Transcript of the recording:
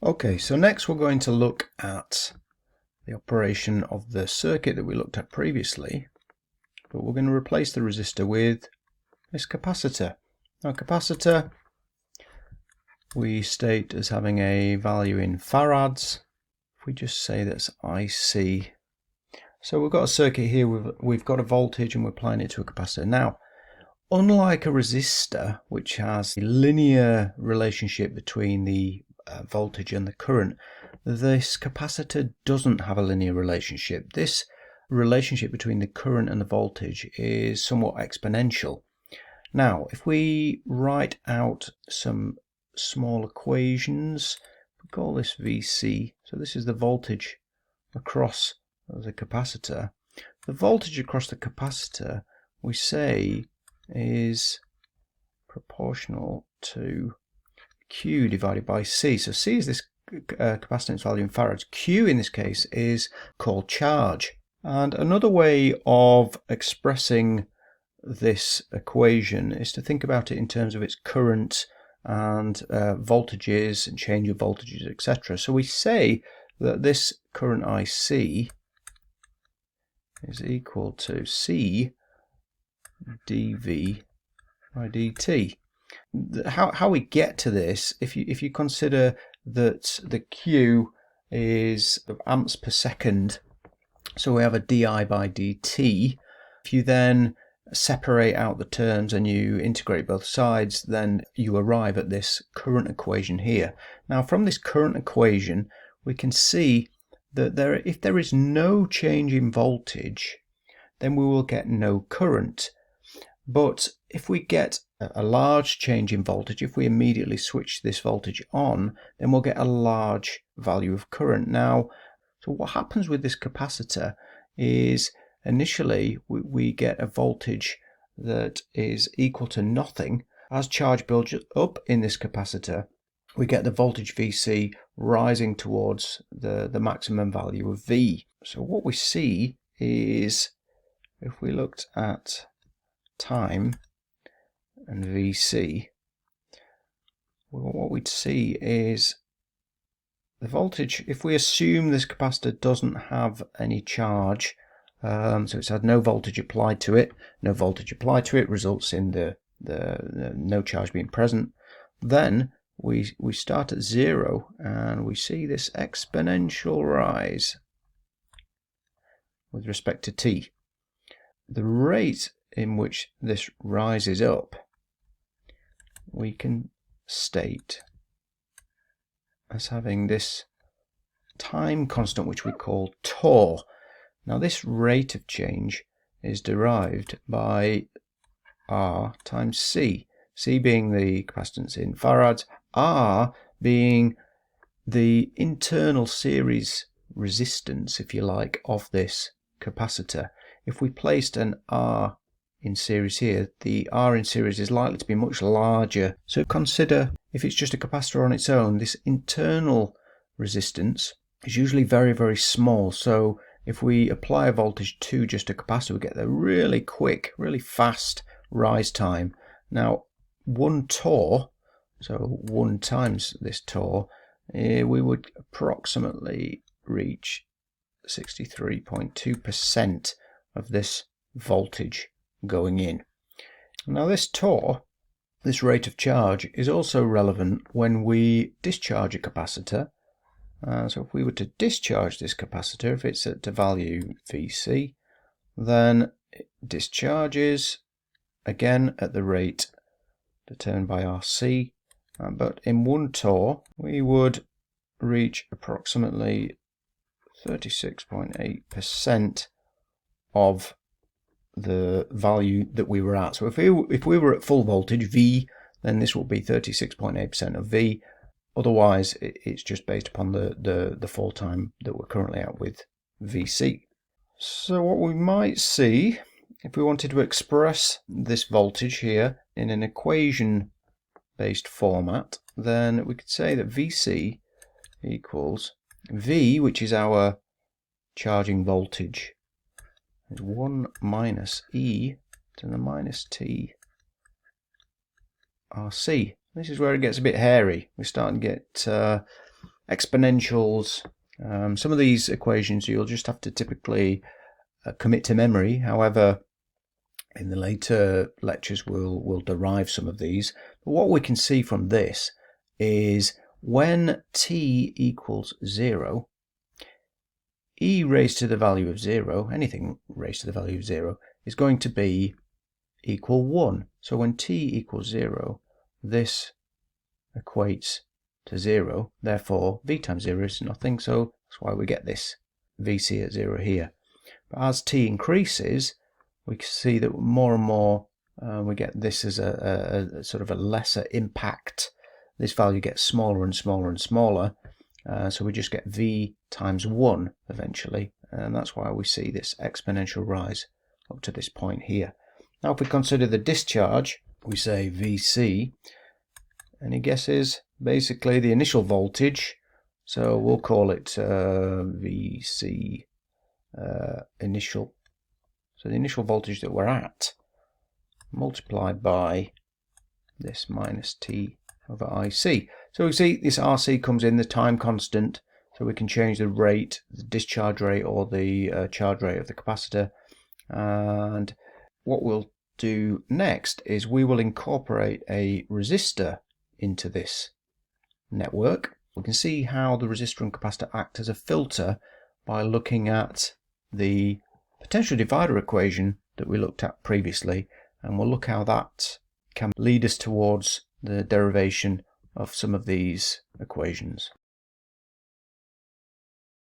Okay, so next we're going to look at the operation of the circuit that we looked at previously, but we're going to replace the resistor with this capacitor. Now, capacitor we state as having a value in farads. If we just say that's IC, so we've got a circuit here, we've got a voltage and we're applying it to a capacitor. Now, unlike a resistor, which has a linear relationship between the voltage and the current, this capacitor doesn't have a linear relationship. This relationship between the current and the voltage is somewhat exponential. Now, if we write out some small equations, we call this VC, so this is the voltage across the capacitor. The voltage across the capacitor, we say, is proportional to Q divided by C. So C is this capacitance value in farads. Q in this case is called charge. And another way of expressing this equation is to think about it in terms of its current and voltages and change of voltages, etc. So we say that this current IC is equal to C dV by dt. How we get to this, if you consider that the Q is amps per second, so we have a di by dt. If you then separate out the terms and you integrate both sides, then you arrive at this current equation here. Now, from this current equation, we can see that if there is no change in voltage, then we will get no current. But if we get a large change in voltage, if we immediately switch this voltage on, then we'll get a large value of current. Now, so what happens with this capacitor is initially we get a voltage that is equal to nothing. As charge builds up in this capacitor, we get the voltage VC rising towards the maximum value of V. So what we see is, if we looked at time and VC, well, what we'd see is the voltage, if we assume this capacitor doesn't have any charge, so it's had no voltage applied to it, results in the no charge being present, then we start at 0 and we see this exponential rise with respect to t. The rate in which this rises up, we can state as having this time constant, which we call tau. Now, this rate of change is derived by R times C, C being the capacitance in farads, R being the internal series resistance, if you like, of this capacitor. If we placed an R in series here, the R in series is likely to be much larger. So consider, if it's just a capacitor on its own, this internal resistance is usually very, very small. So if we apply a voltage to just a capacitor, we get the really quick, really fast rise time. Now, 1 tau, so 1 times this tau, we would approximately reach 63.2% of this voltage going in. Now, this tau, this rate of charge, is also relevant when we discharge a capacitor. So if we were to discharge this capacitor, if it's at the value VC, then it discharges again at the rate determined by RC, but in 1 tau we would reach approximately 36.8% of the value that we were at. So if we were at full voltage V, then this will be 36.8% of V. Otherwise, it's just based upon the full time that we're currently at with VC. So what we might see, if we wanted to express this voltage here in an equation-based format, then we could say that VC equals V, which is our charging voltage, is 1 minus e to the minus t RC. This is where it gets a bit hairy. We're starting to get exponentials. Some of these equations you'll just have to typically commit to memory. However, in the later lectures we'll derive some of these. But what we can see from this is when t equals 0, e raised to the value of 0, anything raised to the value of 0, is going to be equal 1. So when t equals 0, this equates to 0, therefore v times 0 is nothing, so that's why we get this vc at 0 here. But as t increases, we can see that more and more we get this as a sort of a lesser impact. This value gets smaller and smaller and smaller, so we just get v times 1 eventually, and that's why we see this exponential rise up to this point here. Now if we consider the discharge, we say Vc, any guesses? Basically the initial voltage, so we'll call it Vc initial. So the initial voltage that we're at multiplied by this minus t over IC. So we see this RC comes in, the time constant, so we can change the rate, the discharge rate or the charge rate of the capacitor. And what we'll do next is we will incorporate a resistor into this network. We can see how the resistor and capacitor act as a filter by looking at the potential divider equation that we looked at previously, and we'll look how that can lead us towards the derivation of some of these equations.